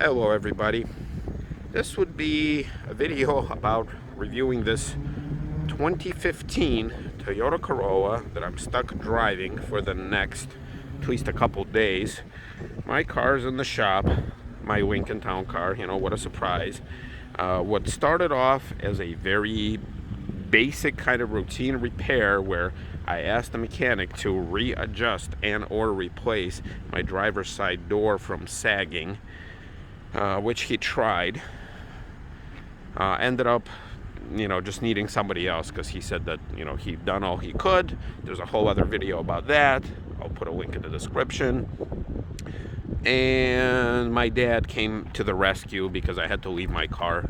Hello everybody. This would be a video about reviewing this 2015 Toyota Corolla that I'm stuck driving for the next at least a couple days. My car's in the shop, my Lincoln Town car, what a surprise. What started off as a very basic kind of routine repair where I asked the mechanic to readjust and or replace my driver's side door from sagging, which he tried. Ended up, just needing somebody else because he said that, he'd done all he could. There's a whole other video about that. I'll put a link in the description. And my dad came to the rescue because I had to leave my car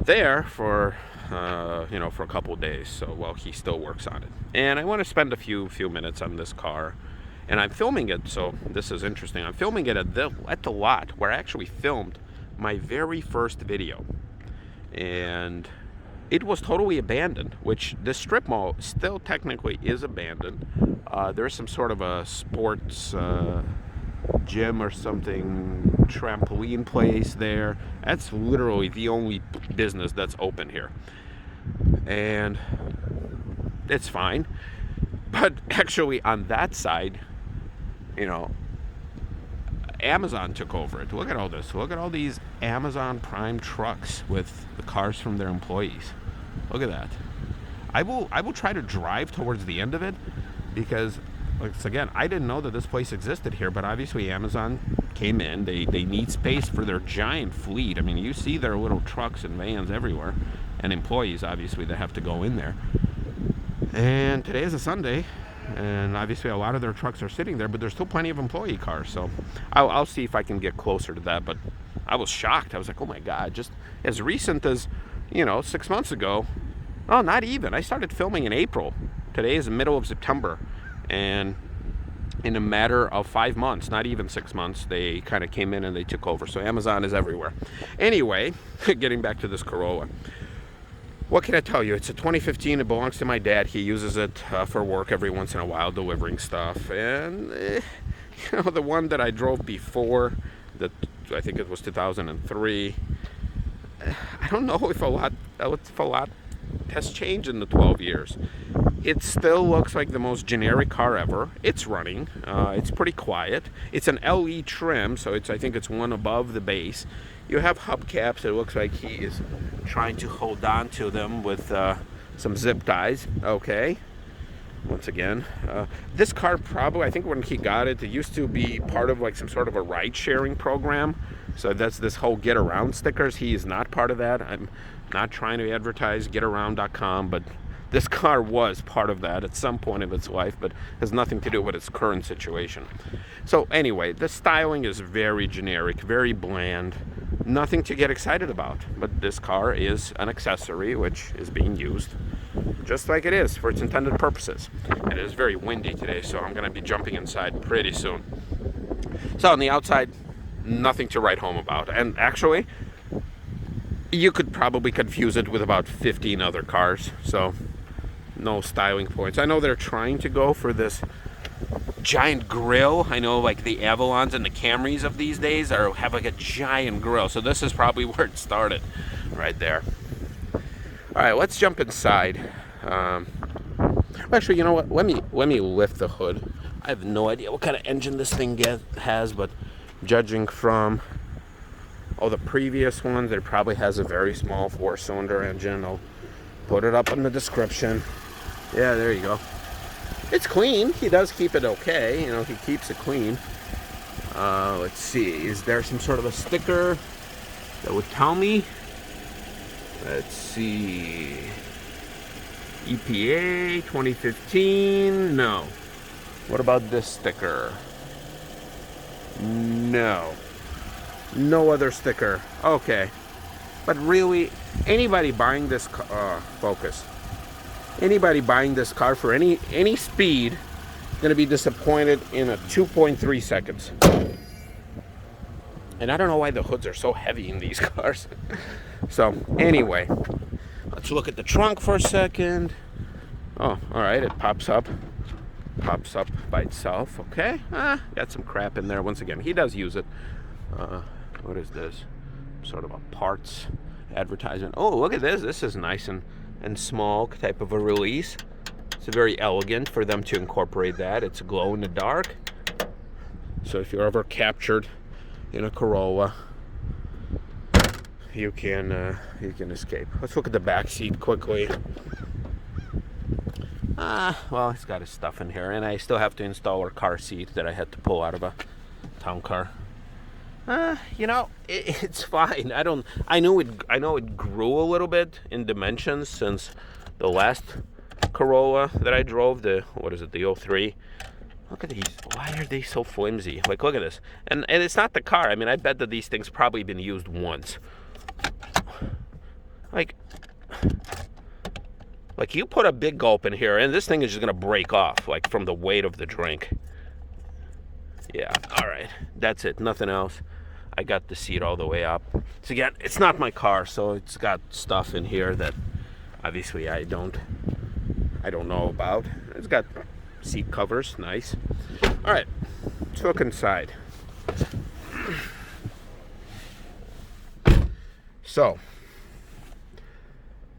there for a couple of days. So, he still works on it. And I want to spend a few minutes on this car. And I'm filming it, so this is interesting. I'm filming it at the lot where I actually filmed my very first video. And it was totally abandoned, which this strip mall still technically is abandoned. There's some sort of a sports gym or something, trampoline place there. That's literally the only business that's open here. And it's fine. But actually on that side, Amazon took over it. Look at all this. Look at all these Amazon Prime trucks with the cars from their employees. Look at that. I will try to drive towards the end of it because, again, I didn't know that this place existed here, but obviously Amazon came in. They need space for their giant fleet. I mean, you see their little trucks and vans everywhere, and employees, obviously, that have to go in there. And today is a Sunday, and obviously a lot of their trucks are sitting there, but there's still plenty of employee cars. So I'll see if I can get closer to that. But I was shocked. I was like, oh my God, just as recent as, 6 months ago. Oh, not even. I started filming in April. Today is the middle of September. And in a matter of 5 months, not even 6 months, they kind of came in and they took over. So Amazon is everywhere. Anyway, getting back to this Corolla. What can I tell you? It's a 2015. It belongs to my dad. He uses it for work every once in a while, delivering stuff. And, the one that I drove before, that I think it was 2003, I don't know if a lot has changed in the 12 years. It still looks like the most generic car ever. It's running. It's pretty quiet. It's an LE trim, so I think it's one above the base. You have hubcaps. It looks like he is trying to hold on to them with some zip ties. Okay. Once again, this car probably, I think when he got it, it used to be part of like some sort of a ride-sharing program. So that's this whole Get Around stickers. He is not part of that. I'm not trying to advertise getaround.com, but this car was part of that at some point of its life, but has nothing to do with its current situation. So anyway, the styling is very generic, very bland, nothing to get excited about. But this car is an accessory which is being used just like it is for its intended purposes. And it is very windy today, so I'm going to be jumping inside pretty soon. So on the outside, nothing to write home about. And actually, you could probably confuse it with about 15 other cars. So no styling points. I know they're trying to go for this giant grill. I know like the Avalons and the Camrys of these days have like a giant grill. So this is probably where it started, right there. All right, let's jump inside. Actually, you know what? Let me lift the hood. I have no idea what kind of engine this thing has, but judging from all the previous ones, it probably has a very small 4-cylinder engine. I'll put it up in the description. Yeah, there you go. It's clean. He does keep it okay. He keeps it clean. Let's see. Is there some sort of a sticker that would tell me? Let's see. EPA 2015. No. What about this sticker? No. No other sticker. Okay. But really, anybody buying this Focus, anybody buying this car for any speed, going to be disappointed in a 2.3 seconds. And I don't know why the hoods are so heavy in these cars. So anyway, let's look at the trunk for a second. Oh, all right, it pops up by itself. Okay, got some crap in there. Once again, he does use it. What is this? Sort of a parts advertisement. Oh, look at this. This is nice and small type of a release. It's very elegant for them to incorporate that. It's glow in the dark. So if you're ever captured in a Corolla, you can escape. Let's look at the back seat quickly. Well, it's got his stuff in here, and I still have to install a car seat that I had to pull out of a town car. It's fine. I know it grew a little bit in dimensions since the last Corolla that I drove, the 03. Look at these. Why are they so flimsy? Like, look at this. And it's not the car. I mean, I bet that these things probably been used once. Like you put a big gulp in here, and this thing is just gonna break off, like from the weight of the drink. Yeah, all right, that's it, nothing else. I got the seat all the way up. So again, it's not my car, so it's got stuff in here that obviously I don't know about. It's got seat covers, nice. All right, let's look inside. So,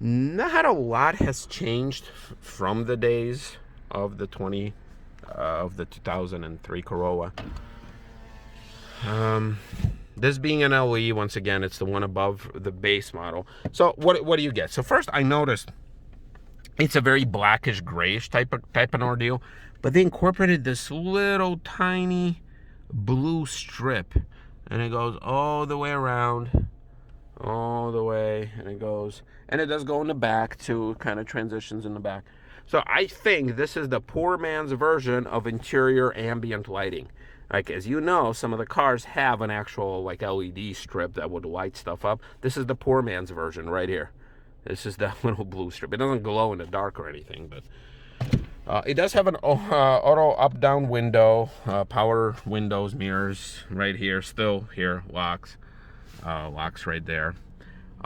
not a lot has changed from the days of the 2003 Corolla. This being an LE, once again, it's the one above the base model. So what do you get? So first, I noticed it's a very blackish grayish type of ordeal, but they incorporated this little tiny blue strip, and it goes all the way around. All the way, and it does go in the back too, kind of transitions in the back. So I think this is the poor man's version of interior ambient lighting. Like, as you know, some of the cars have an actual like LED strip that would light stuff up. This is the poor man's version right here. This is that little blue strip. It doesn't glow in the dark or anything, but it does have an auto up-down window, power windows, mirrors right here, still here, locks right there.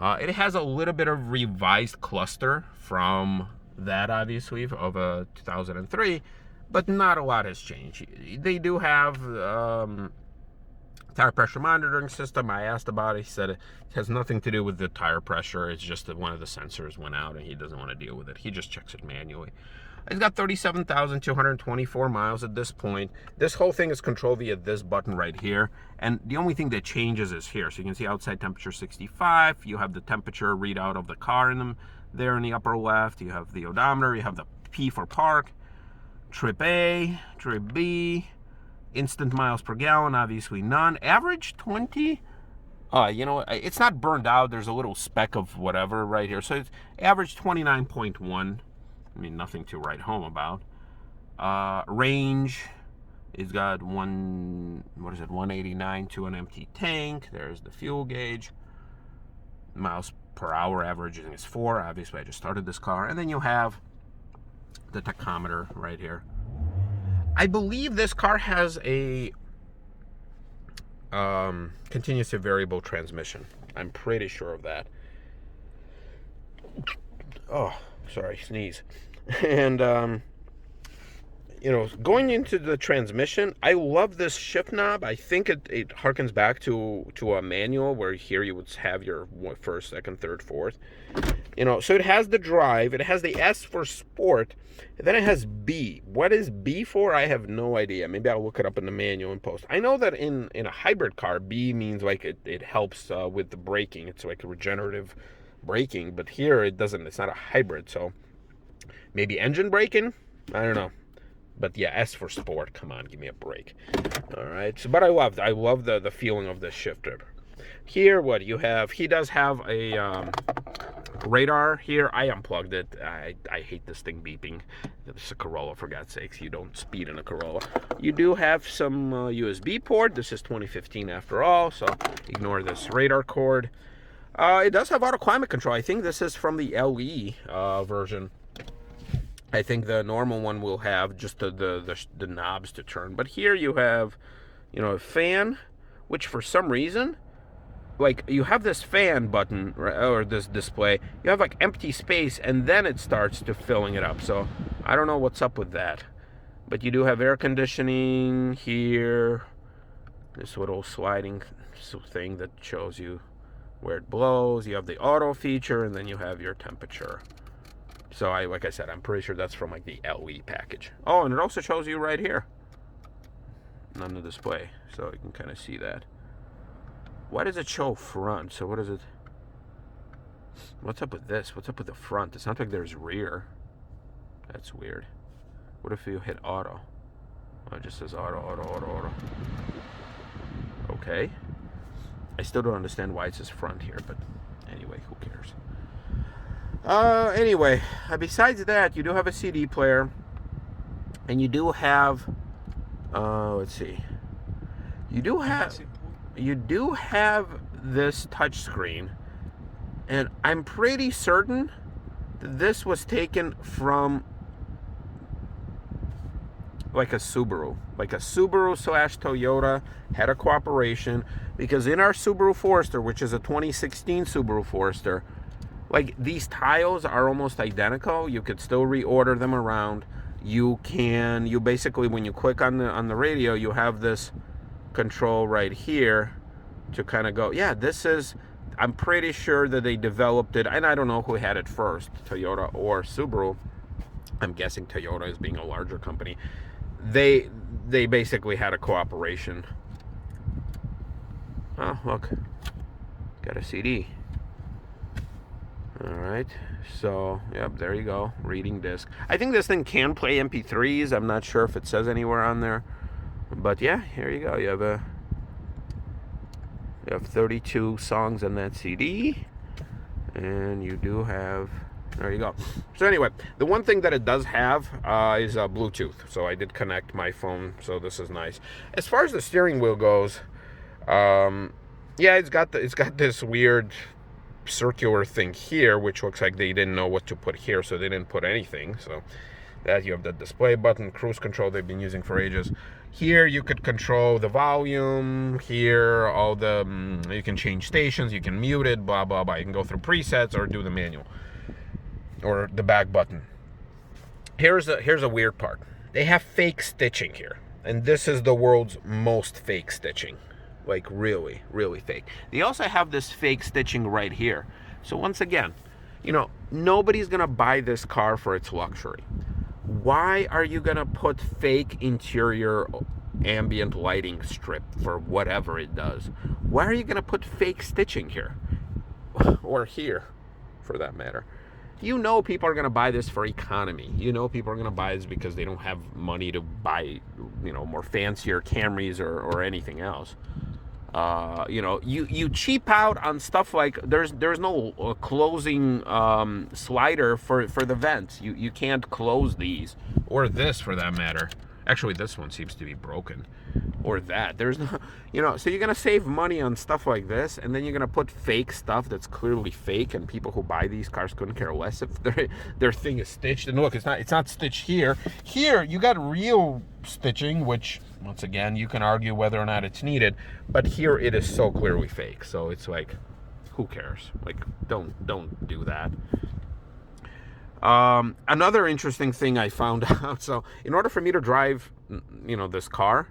It has a little bit of revised cluster from that, obviously, of a 2003, but not a lot has changed. They do have tire pressure monitoring system. I asked about it. He said it has nothing to do with the tire pressure. It's just that one of the sensors went out and he doesn't want to deal with it. He just checks it manually. It's got 37,224 miles at this point. This whole thing is controlled via this button right here. And the only thing that changes is here. So you can see outside temperature 65. You have the temperature readout of the car there in the upper left. You have the odometer. You have the P for park. Trip A, Trip B. Instant miles per gallon, obviously none. Average 20. It's not burned out. There's a little speck of whatever right here. So it's average 29.1. I mean, nothing to write home about. Range, it's got 189 to an empty tank. There's the fuel gauge. Miles per hour averaging is 4. Obviously, I just started this car. And then you have the tachometer right here. I believe this car has a continuously variable transmission. I'm pretty sure of that. Oh, sorry, sneeze. And going into the transmission, I love this shift knob. I think it harkens back to a manual where here you would have your first, second, third, fourth. So it has the drive, it has the S for sport, and then it has B. What is B for? I have no idea. Maybe I'll look it up in the manual and post. I know that in a hybrid car, B means like it helps with the braking. It's like a regenerative braking, but here it doesn't. It's not a hybrid, so maybe engine braking? I don't know. But yeah, S for sport. Come on, give me a break. All right. So, but I love the feeling of this shifter. Here, what you have? He does have a radar here. I unplugged it. I hate this thing beeping. It's a Corolla, for God's sakes. You don't speed in a Corolla. You do have some USB port. This is 2015 after all, so ignore this radar cord. It does have auto climate control. I think this is from the LE version. I think the normal one will have just the knobs to turn. But here you have, a fan, which for some reason, like you have this fan button or this display, you have like empty space and then it starts to filling it up. So I don't know what's up with that. But you do have air conditioning here. This little sliding thing that shows you where it blows. You have the auto feature, and then you have your temperature. So like I said, I'm pretty sure that's from like the LE package. Oh, and it also shows you right here on the display, so you can kind of see that. Why does it show front? So what is it? What's up with this? What's up with the front? It's not like there's rear. That's weird. What if you hit auto? Oh, it just says auto. Okay. I still don't understand why it says front here, but anyway, who cares? Anyway, besides that, you do have a CD player, and you do have, let's see, you do have this touch screen, and I'm pretty certain that this was taken from like a Subaru / Toyota had a cooperation, because in our Subaru Forester, which is a 2016 Subaru Forester, like these tiles are almost identical. You could still reorder them around. You basically, when you click on the radio, you have this control right here to kind of go, yeah, this is, I'm pretty sure that they developed it, and I don't know who had it first, Toyota or Subaru. I'm guessing Toyota is being a larger company. They basically had a cooperation. Oh, look, got a CD. All right, so yep, there you go, reading disc. I think this thing can play MP3s. I'm not sure if it says anywhere on there, but yeah, here you go. You have 32 songs on that CD, and you do have, there you go. So anyway, the one thing that it does have is Bluetooth. So I did connect my phone, so this is nice. As far as the steering wheel goes, yeah, it's got this weird circular thing here, which looks like they didn't know what to put here, so they didn't put anything. So that, you have the display button, cruise control they've been using for ages. Here you could control the volume. Here, all the you can change stations, you can mute it, blah blah blah. You can go through presets or do the manual or the back button. Here's a weird part. They have fake stitching here, and this is the world's most fake stitching. Like really, really fake. They also have this fake stitching right here. So once again, you know, nobody's gonna buy this car for its luxury. Why are you gonna put fake interior ambient lighting strip for whatever it does? Why are you gonna put fake stitching here? Or here, for that matter? You know people are gonna buy this for economy. You know people are gonna buy this because they don't have money to buy, you know, more fancier Camrys or anything else. You know, you cheap out on stuff like there's no closing slider for the vents. You can't close these, or this for that matter. Actually, this one seems to be broken, or that. There's no, you know, so you're gonna save money on stuff like this, and then you're gonna put fake stuff that's clearly fake, and people who buy these cars couldn't care less if their thing is stitched. And look, it's not stitched here. Here you got real stitching, which once again you can argue whether or not it's needed, but here it is so clearly fake. So it's like, who cares? Like, don't do that. Another interesting thing I found out, so in order for me to drive, you know, this car,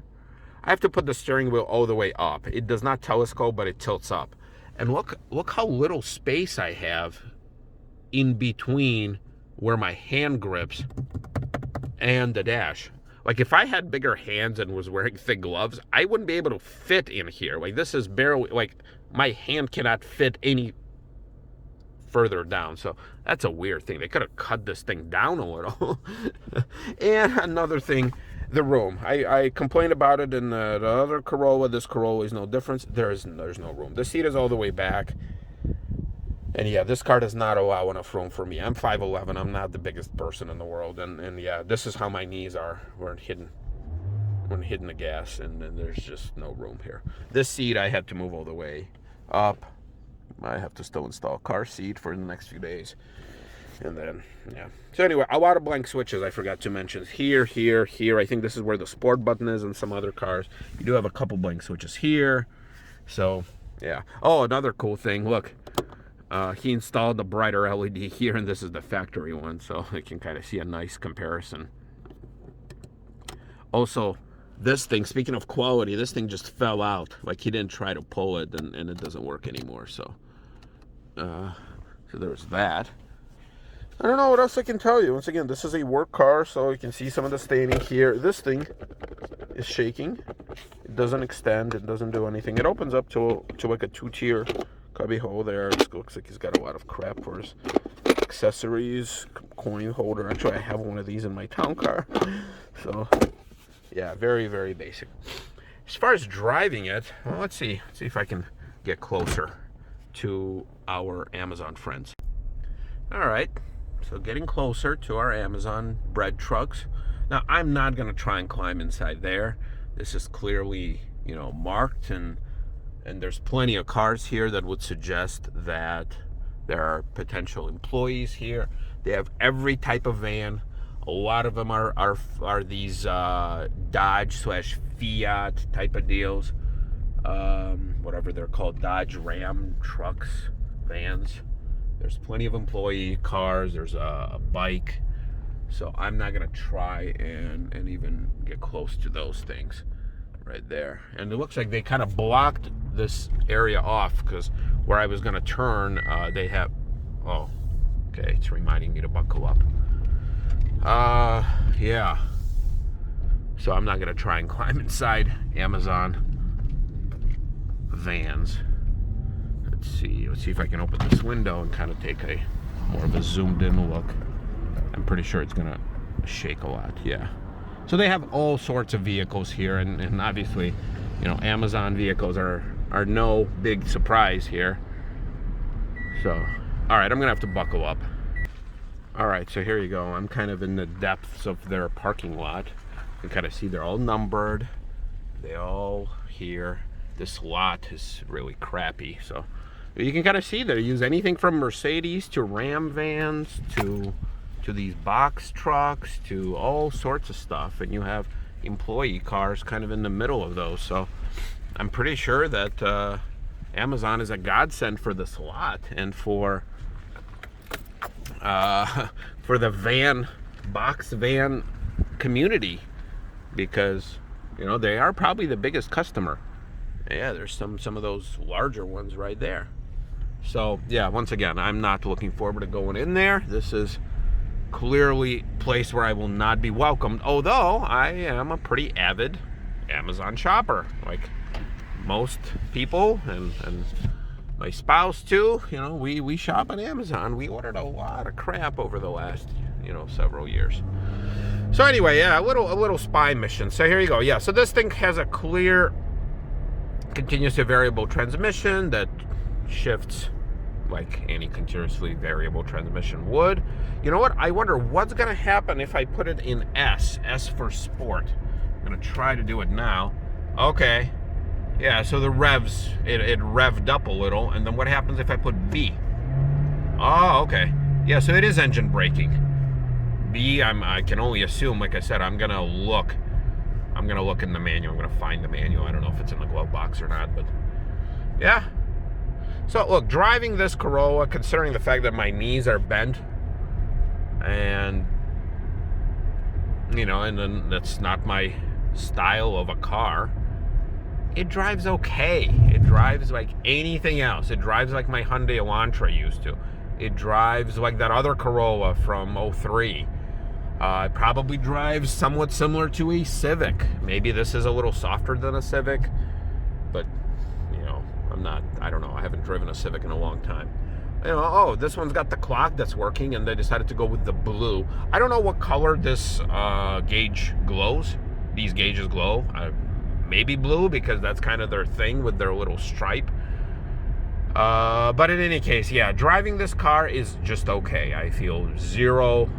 I have to put the steering wheel all the way up. It does not telescope, but it tilts up. And look how little space I have in between where my hand grips and the dash. Like if I had bigger hands and was wearing thick gloves, I wouldn't be able to fit in here. Like this is barely, like my hand cannot fit any further down. So that's a weird thing. They could have cut this thing down a little. And another thing, the room. I complained about it in the other Corolla. This Corolla is no difference. There's no room. The seat is all the way back. And yeah, this car does not allow enough room for me. I'm 5'11". I'm not the biggest person in the world. And yeah, this is how my knees are when hitting the gas. And there's just no room here. This seat I had to move all the way up. I have to still install a car seat for the next few days. And then, yeah. So anyway, a lot of blank switches I forgot to mention. Here. I think this is where the sport button is in some other cars. You do have a couple blank switches here. So, yeah. Oh, another cool thing. Look, he installed the brighter LED here, and this is the factory one. So you can kind of see a nice comparison. Also, This thing, speaking of quality, this thing just fell out. Like he didn't try to pull it, and it doesn't work anymore. So there was that. I don't know what else I can tell you. Once again, this is a work car, so you can see some of the staining here. This thing is shaking. It doesn't extend. It doesn't do anything. It opens up to like a 2-tier cubby hole there. It looks like he's got a lot of crap for his accessories, coin holder. Actually, I have one of these in my town car. So, yeah, very, very basic. As far as driving it, well, let's see if I can get closer to our Amazon friends. All right. So getting closer to our Amazon bread trucks. Now, I'm not going to try and climb inside there. This is clearly, marked, and there's plenty of cars here that would suggest that there are potential employees here. They have every type of van. A lot of them are these Dodge/Fiat type of deals. Whatever they're called, Dodge Ram trucks, vans. There's plenty of employee cars. There's a bike. So I'm not going to try and even get close to those things right there. And it looks like they kind of blocked this area off, because where I was going to turn, they have... Oh, okay. It's reminding me to buckle up. Yeah. So I'm not going to try and climb inside Amazon vans. Let's see if I can open this window and kind of take a more of a zoomed in look. I'm pretty sure it's gonna shake a lot. Yeah. So they have all sorts of vehicles here, and obviously, Amazon vehicles are no big surprise here. So, all right, I'm gonna have to buckle up. All right, so here you go. I'm kind of in the depths of their parking lot. You can kind of see they're all numbered. They all here. This lot is really crappy, so you can kind of see they use anything from Mercedes to Ram vans to these box trucks to all sorts of stuff, and you have employee cars kind of in the middle of those. So I'm pretty sure that Amazon is a godsend for this lot and for the box van community, because they are probably the biggest customer. Yeah, there's some of those larger ones right there. So, yeah, once again, I'm not looking forward to going in there. This is clearly a place where I will not be welcomed, although I am a pretty avid Amazon shopper, like most people, and my spouse too. We shop on Amazon. We ordered a lot of crap over the last, several years. So anyway, yeah, a little spy mission. So here you go. Yeah, so this thing has a clear continuously variable transmission that shifts like any continuously variable transmission would. You know what? I wonder what's going to happen if I put it in S for sport. I'm going to try to do it now. Okay. Yeah, so the revs, it revved up a little, and then what happens if I put B? Oh, okay. Yeah, so it is engine braking. B, I can only assume, like I said, I'm going to look in the manual. I'm going to find the manual. I don't know if it's in the glove box or not, but yeah. So look, driving this Corolla, considering the fact that my knees are bent, and and then that's not my style of a car, it drives okay. It drives like anything else. It drives like my Hyundai Elantra used to. It drives like that other Corolla from '03. It probably drives somewhat similar to a Civic. Maybe this is a little softer than a Civic, but I don't know. I haven't driven a Civic in a long time. Oh, this one's got the clock that's working, and they decided to go with the blue. I don't know what color this gauge glows. These gauges glow. Maybe blue, because that's kind of their thing with their little stripe. But in any case, yeah, driving this car is just okay. I feel zero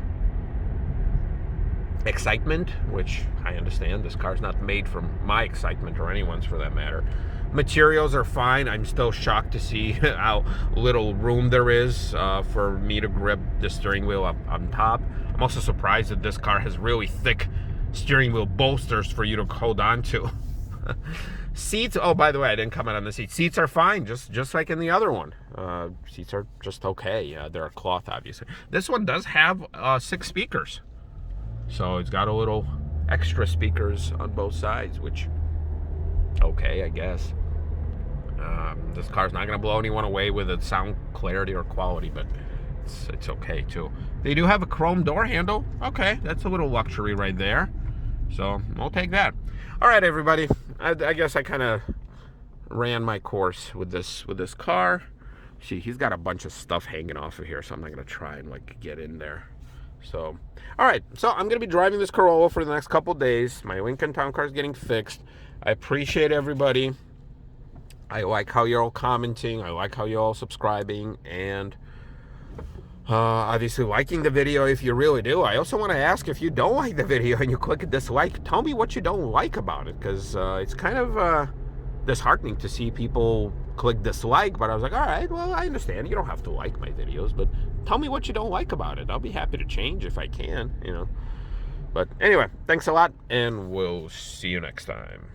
excitement, which I understand. This car's not made from my excitement or anyone's for that matter. Materials are fine. I'm still shocked to see how little room there is for me to grip the steering wheel up on top. I'm also surprised that this car has really thick steering wheel bolsters for you to hold on to. Seats, oh, by the way, I didn't comment on the seats. Seats are fine, just like in the other one. Seats are just okay. They're a cloth, obviously. This one does have 6 speakers. So it's got a little extra speakers on both sides, which, okay, I guess. This car's not going to blow anyone away with its sound clarity or quality, but it's okay too. They do have a chrome door handle. Okay, that's a little luxury right there. So I'll take that. All right, everybody. I guess I kind of ran my course with this car. See, he's got a bunch of stuff hanging off of here, so I'm not going to try and like get in there. So, all right. So I'm going to be driving this Corolla for the next couple days. My Lincoln Town Car is getting fixed. I appreciate everybody. I like how you're all commenting. I like how you're all subscribing, and obviously liking the video if you really do. I also want to ask, if you don't like the video and you click a dislike, tell me what you don't like about it, because it's kind of disheartening to see people click dislike. But I was like, all right, well, I understand. You don't have to like my videos, but tell me what you don't like about it. I'll be happy to change if I can, you know. But anyway, thanks a lot, and we'll see you next time.